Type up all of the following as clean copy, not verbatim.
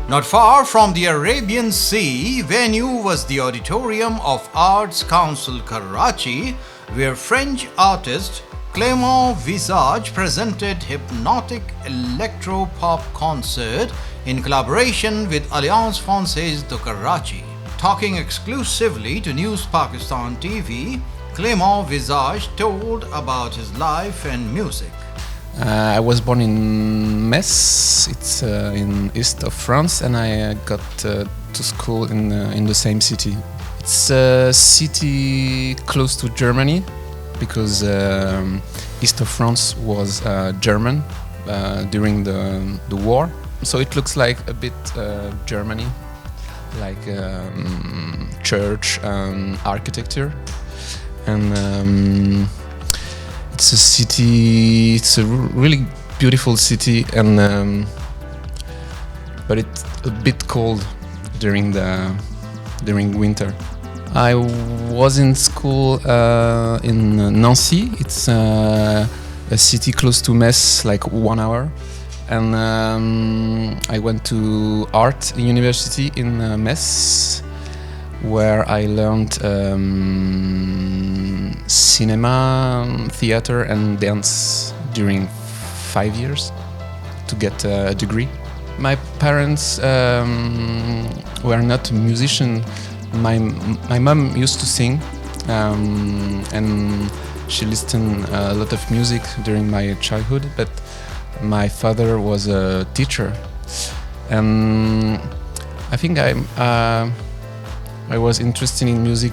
Not far from the Arabian Sea, venue was the Auditorium of Arts Council Karachi, where French artist Clément Visage presented Hypnotic Electro Pop Concert in collaboration with Alliance Francaise de Karachi. Talking exclusively to News Pakistan TV, Clément Visage told about his life and music. I was born in Metz, it's in east of France, and I got to school in the same city. It's a city close to Germany because east of France was German during the war. So it looks like a bit Germany, like church architecture. And it's a city. It's a really beautiful city, and but it's a bit cold during winter. I was in school in Nancy. It's a city close to Metz, like 1 hour, and I went to art university in Metz, where I learned cinema, theater and dance during 5 years to get a degree. My parents were not musicians. My mom used to sing, and she listened a lot of music during my childhood, but my father was a teacher, and I think I was interested in music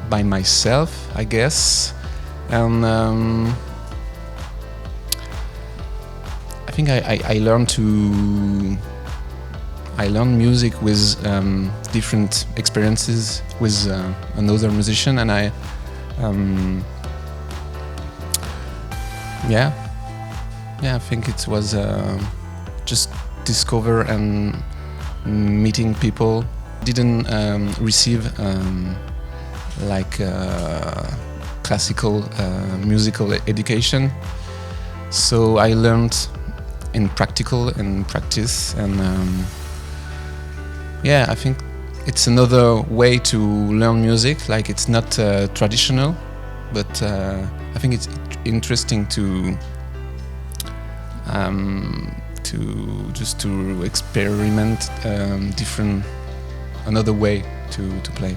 by myself, I guess, and I think I learned music with different experiences with another musician, and I think it was just discover and meeting people. Didn't receive like classical musical education, so I learned in practical and practice, and I think it's another way to learn music. Like it's not traditional, but I think it's interesting to experiment another way to play.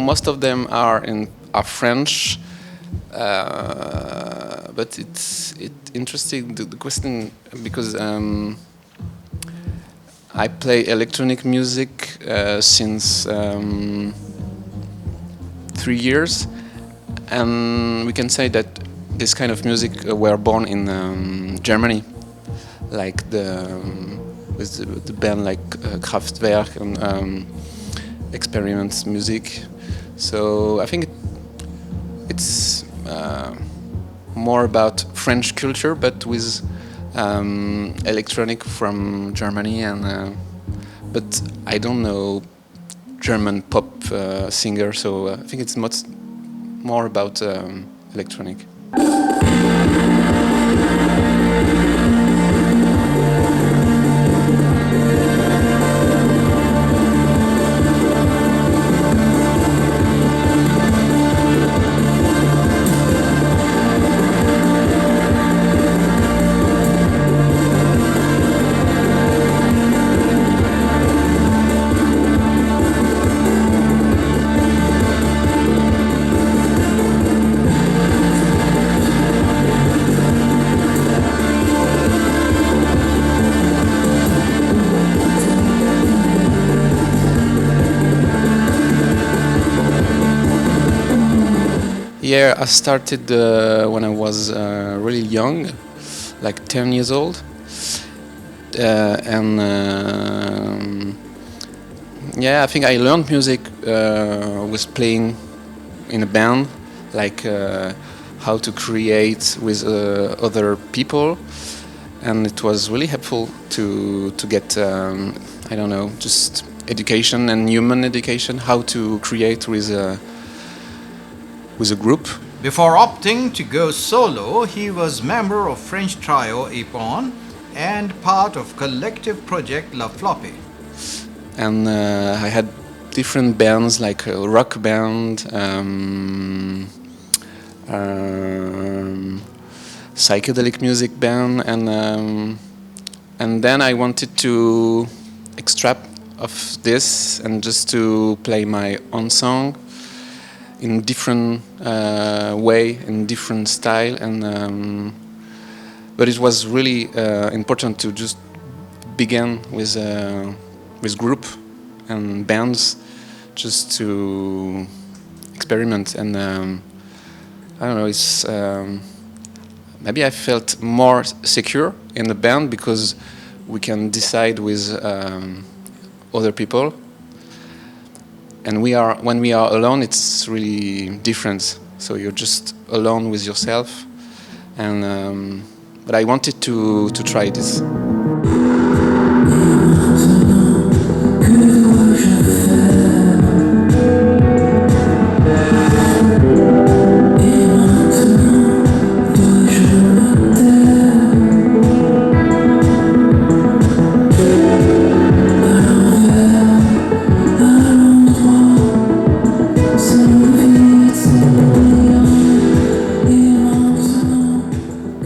Most of them are French, but it's interesting the question because I play electronic music since 3 years, and we can say that this kind of music were born in Germany, like with the band like Kraftwerk and experiments music. So I think it's more about French culture, but with electronic from Germany, and but I don't know German pop singer, so I think it's much more about electronic. Yeah, I started when I was really young, like 10 years old. And yeah, I think I learned music with playing in a band, like how to create with other people, and it was really helpful to get I don't know, just education and human education, how to create with a group. Before opting to go solo, he was member of French trio Ippon and part of Collective Project La Floppee. And I had different bands, like a rock band, psychedelic music band, and then I wanted to extract of this and just to play my own song in different way, in different style, and but it was really important to just begin with group and bands, just to experiment. And I don't know, it's maybe I felt more secure in the band because we can decide with other people. And when we are alone, it's really different. So you're just alone with yourself. And but I wanted to try this.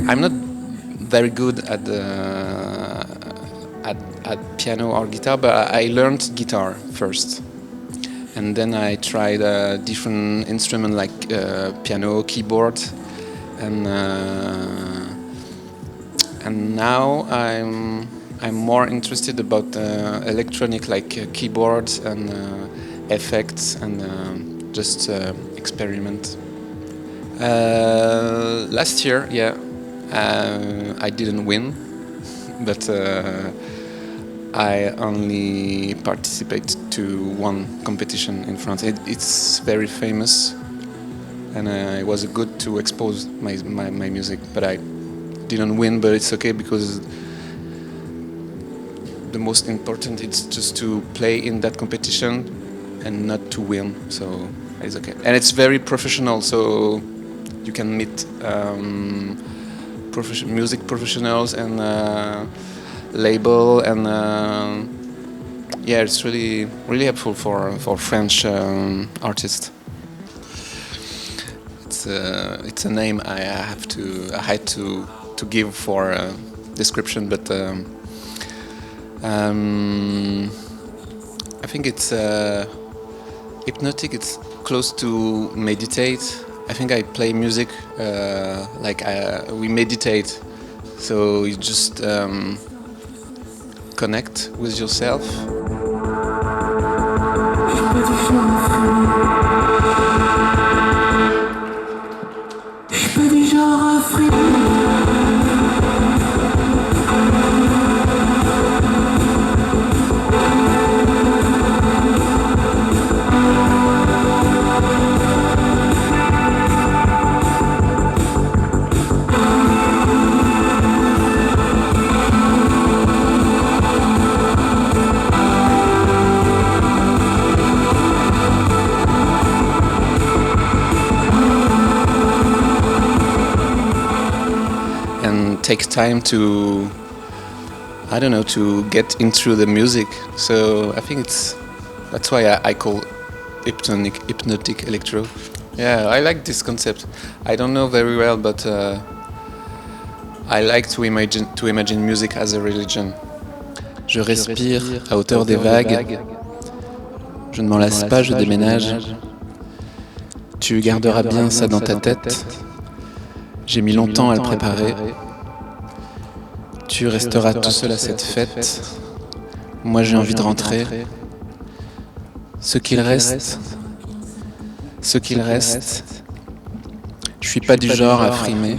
I'm not very good at piano or guitar, but I learned guitar first, and then I tried different instruments like piano, keyboard, and now I'm more interested about electronic, like keyboards and effects, and just experiment. Last year, yeah. I didn't win, but I only participated to one competition in France. It's very famous, and it was good to expose my music. But I didn't win, but it's okay because the most important is just to play in that competition and not to win. So it's okay, and it's very professional. So you can meet music professionals and label, and yeah, it's really helpful for French artists. It's a name I had to give for description, but I think it's hypnotic. It's close to meditate. I think I play music like we meditate, so you just connect with yourself. Take time to, I don't know, to get into the music. So I think that's why I call hypnotic electro. Yeah, I like this concept. I don't know very well, but I like to imagine music as a religion. Je respire à hauteur des vagues. Je ne m'en lasse pas, je déménage. Tu garderas bien ça dans ta tête. J'ai mis longtemps à le préparer. Tu resteras tout seul à cette fête. Moi j'ai envie de rentrer. Ce qu'il reste, Je suis pas du genre à frimer.